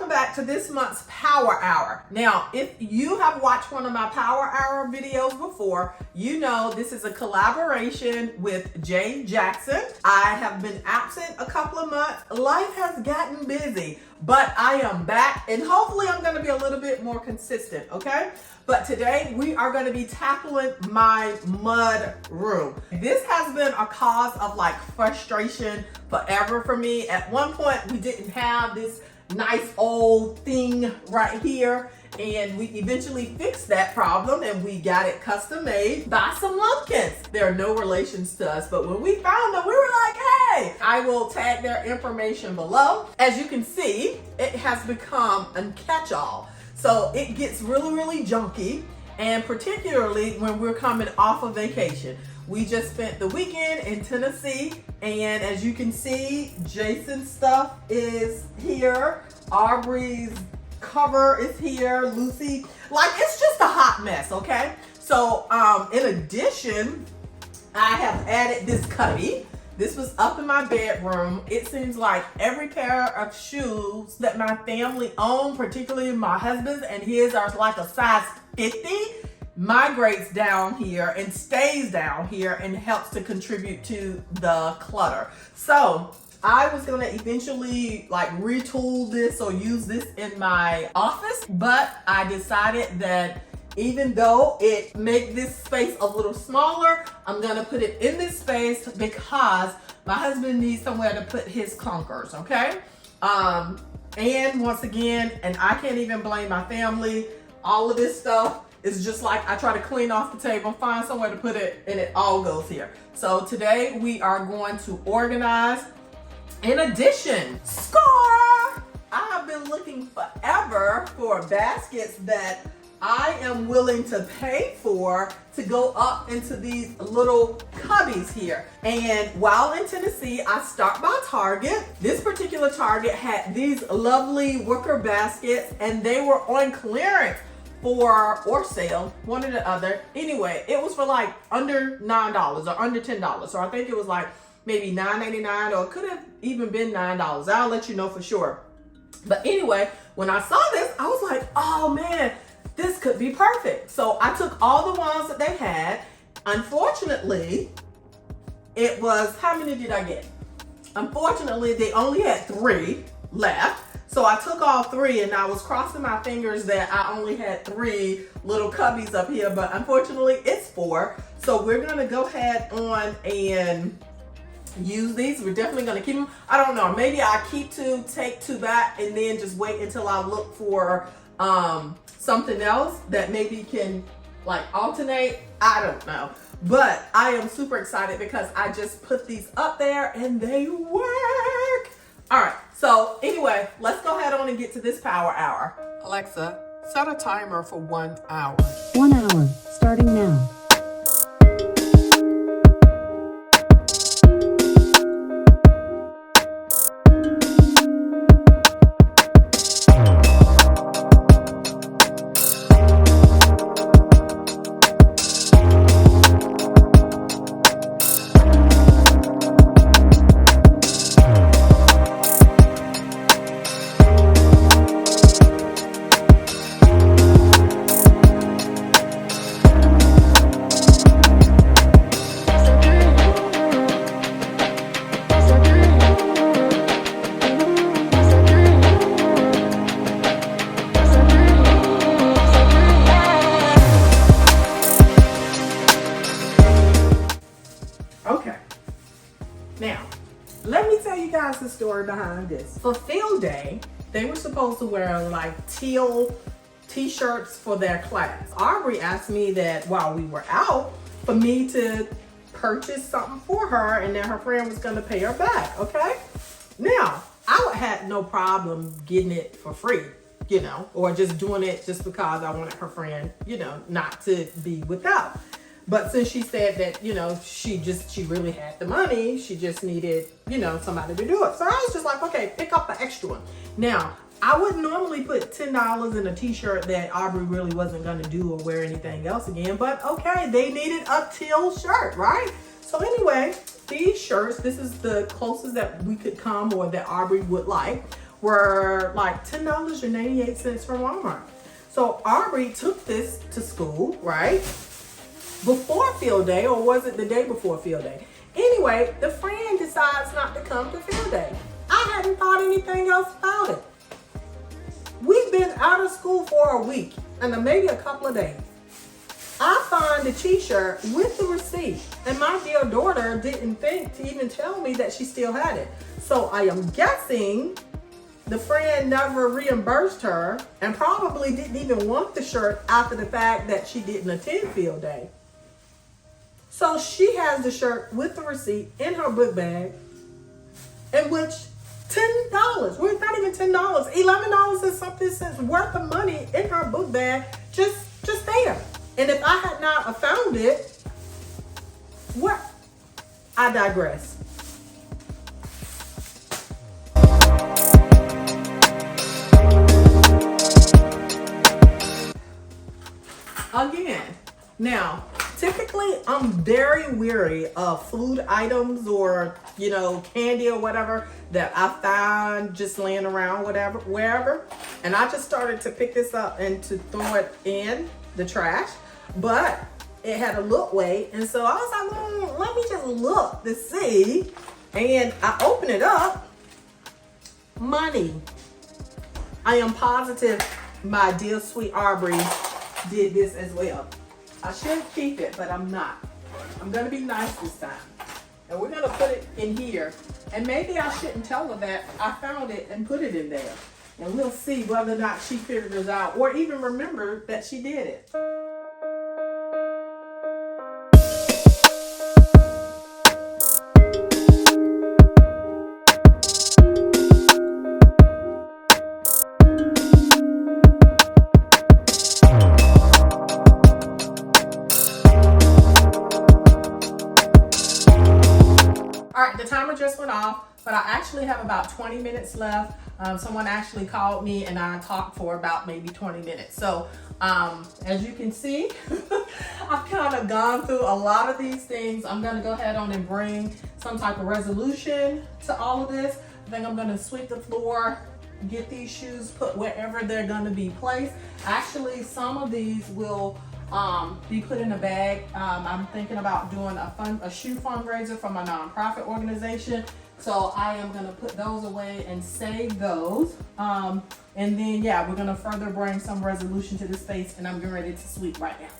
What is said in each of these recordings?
welcome back to this month's Power Hour. Now, if you have watched one of my Power Hour videos before, you know this is a collaboration with Jay Jackson. I have been absent a couple of months. Life has gotten busy, but I am back and hopefully I'm going to be a little bit more consistent, okay? But today we are going to be tackling my mud room. This has been a cause of like frustration forever for me. At one point we didn't have this nice old thing right here, and we eventually fixed that problem and we got it custom made by some lumpkins. There are no relations to us, but when we found them, we were like, hey, I will tag their information below. As you can see, it has become a catch-all. So it gets really, really junky, and particularly when we're coming off of vacation. We just spent the weekend in Tennessee, and as you can see, Jason's stuff is here. Aubrey's cover is here. Lucy, like, it's just a hot mess, okay? So in addition, I have added this cubby. This was up in my bedroom. It seems like every pair of shoes that my family own, particularly my husband's and his, are like a size 50, migrates down here and stays down here and helps to contribute to the clutter. So I was gonna eventually like retool this or use this in my office, but I decided that even though it make this space a little smaller, I'm gonna put it in this space because my husband needs somewhere to put his clunkers, okay? And once again, and I can't even blame my family, all of this stuff is just like I try to clean off the table, find somewhere to put it, and it all goes here. So today we are going to organize. In addition, score! I have been looking forever for baskets that I am willing to pay for to go up into these little cubbies here. And while in Tennessee, I stopped by Target. This particular Target had these lovely wicker baskets, and they were on clearance or sale, one or the other. Anyway, it was for like under $9 or under $10. So I think it was like maybe $9.99, or it could have even been $9. I'll let you know for sure. But anyway, when I saw this, I was like, oh man, this could be perfect. So I took all the ones that they had. Unfortunately, it was, how many did I get? Unfortunately, they only had 3 left. So I took all 3, and I was crossing my fingers that I only had 3 little cubbies up here, but unfortunately it's 4. So we're gonna go ahead on and use these. We're definitely gonna keep them. I don't know, maybe I keep 2, take 2 back, and then just wait until I look for something else that maybe can like alternate. I don't know, but I am super excited because I just put these up there and they work. All right, so anyway, let's go ahead on and get to this Power Hour. Alexa, set a timer for 1 hour. 1 hour, starting now. Now, let me tell you guys the story behind this. For field day, they were supposed to wear like teal t-shirts for their class. Aubrey asked me that while we were out for me to purchase something for her, and then her friend was gonna pay her back, okay? Now, I had no problem getting it for free, you know, or just doing it just because I wanted her friend, you know, not to be without. But since she said that, you know, she really had the money, she just needed, you know, somebody to do it. So I was just like, okay, pick up the extra one. Now, I wouldn't normally put $10 in a t-shirt that Aubrey really wasn't gonna do or wear anything else again, but okay, they needed a teal shirt, right? So anyway, these shirts, this is the closest that we could come or that Aubrey would like, were like $10.88 from Walmart. So Aubrey took this to school, right? Before field day, or was it the day before field day? Anyway, the friend decides not to come to field day. I hadn't thought anything else about it. We've been out of school for a week and maybe a couple of days. I find the t-shirt with the receipt, and my dear daughter didn't think to even tell me that she still had it. So I am guessing the friend never reimbursed her and probably didn't even want the shirt after the fact that she didn't attend field day. So she has the shirt with the receipt in her book bag, in which $10, well, it's not even $10, $11 and something cents worth of money in her book bag, just there. And if I had not found it, what? I digress. Again, now, typically I'm very weary of food items or, candy or whatever that I find just laying around, wherever. And I just started to pick this up and to throw it in the trash, but it had a look way. And so I was like, let me just look to see. And I open it up, money. I am positive my dear sweet Aubrey did this as well. I should keep it, but I'm not. I'm gonna be nice this time. And we're gonna put it in here. And maybe I shouldn't tell her that I found it and put it in there. And we'll see whether or not she figured it out or even remember that she did it. The timer just went off, but I actually have about 20 minutes left. Someone actually called me and I talked for about maybe 20 minutes. So as you can see, I've kind of gone through a lot of these things. I'm going to go ahead on and bring some type of resolution to all of this. I think I'm going to sweep the floor, get these shoes put wherever they're going to be placed. Actually, some of these will be put in a bag. I'm thinking about doing a shoe fundraiser for my nonprofit organization. So I am going to put those away and save those. And then, yeah, we're going to further bring some resolution to the space, and I'm getting ready to sweep right now.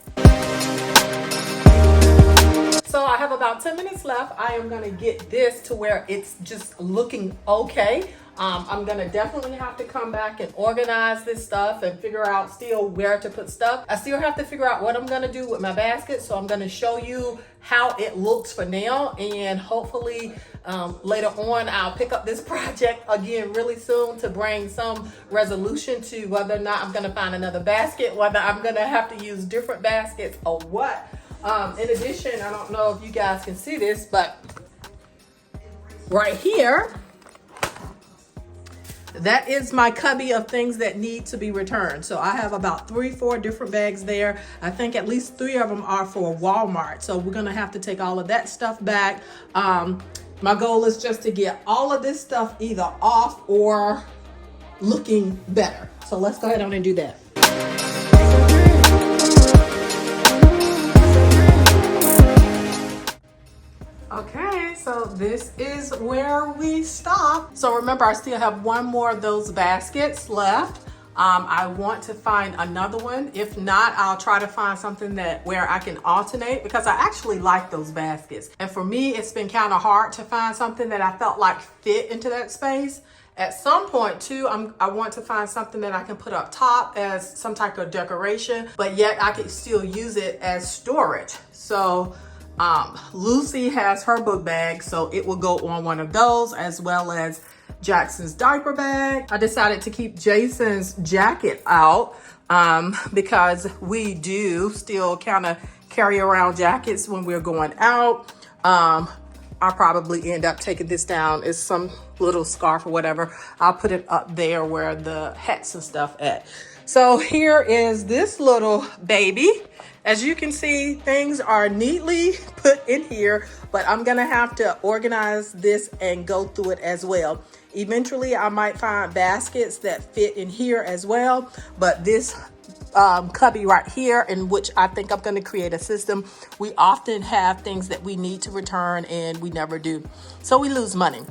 So I have about 10 minutes left. I am going to get this to where it's just looking okay. I'm gonna definitely have to come back and organize this stuff and figure out still where to put stuff. I still have to figure out what I'm gonna do with my basket. So I'm gonna show you how it looks for now, and hopefully later on I'll pick up this project again really soon to bring some resolution to whether or not I'm gonna find another basket, whether I'm gonna have to use different baskets or what. In addition, I don't know if you guys can see this, but right here, that is my cubby of things that need to be returned. So I have about 3-4 different bags there. I think at least 3 of them are for Walmart. So we're gonna have to take all of that stuff back. My goal is just to get all of this stuff either off or looking better. So let's go ahead on and do that. Okay, so this is where we stop. So remember, I still have one more of those baskets left. I want to find another one. If not, I'll try to find something where I can alternate, because I actually like those baskets. And for me, it's been kind of hard to find something that I felt like fit into that space. At some point too, I want to find something that I can put up top as some type of decoration, but yet I can still use it as storage. So Lucy has her book bag, so it will go on one of those, as well as Jackson's diaper bag. I decided to keep Jason's jacket out because we do still kind of carry around jackets when we're going out. I'll probably end up taking this down as some little scarf or whatever. I'll put it up there where the hats and stuff at. So here is this little baby. As you can see, things are neatly put in here, but I'm gonna have to organize this and go through it as well. Eventually, I might find baskets that fit in here as well. But this cubby right here, in which I think I'm going to create a system. We often have things that we need to return and we never do. So we lose money.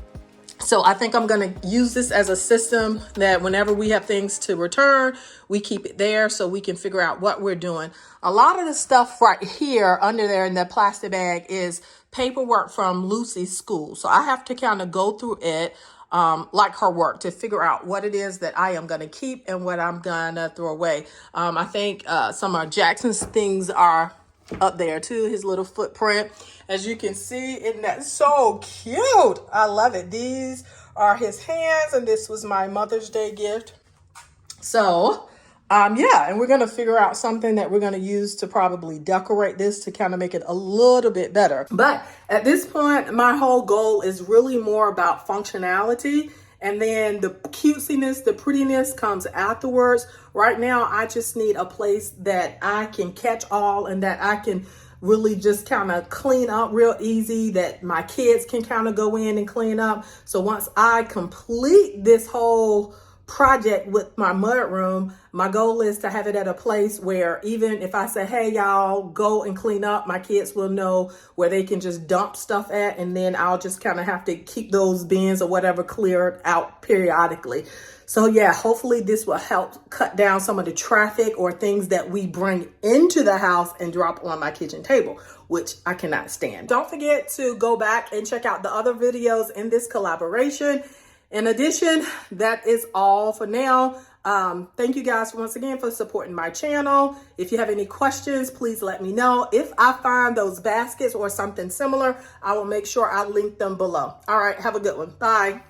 So I think I'm going to use this as a system that whenever we have things to return, we keep it there so we can figure out what we're doing. A lot of the stuff right here under there in the plastic bag is paperwork from Lucy's school. So I have to kind of go through it like her work to figure out what it is that I am going to keep and what I'm going to throw away. I think some of Jackson's things are up there too, his little footprint. As you can see, isn't that so cute? I love it. These are his hands, and this was my Mother's Day gift. So, yeah, and we're going to figure out something that we're going to use to probably decorate this to kind of make it a little bit better. But at this point, my whole goal is really more about functionality. And then the cutesiness, the prettiness comes afterwards. Right now, I just need a place that I can catch all and that I can really just kind of clean up real easy, that my kids can kind of go in and clean up. So once I complete this whole project with my mudroom, my goal is to have it at a place where even if I say, hey, y'all, go and clean up, my kids will know where they can just dump stuff at. And then I'll just kind of have to keep those bins or whatever cleared out periodically. So yeah, hopefully this will help cut down some of the traffic or things that we bring into the house and drop on my kitchen table, which I cannot stand. Don't forget to go back and check out the other videos in this collaboration. In addition, that is all for now. Thank you guys once again for supporting my channel. If you have any questions, please let me know. If I find those baskets or something similar, I will make sure I link them below. All right, have a good one. Bye.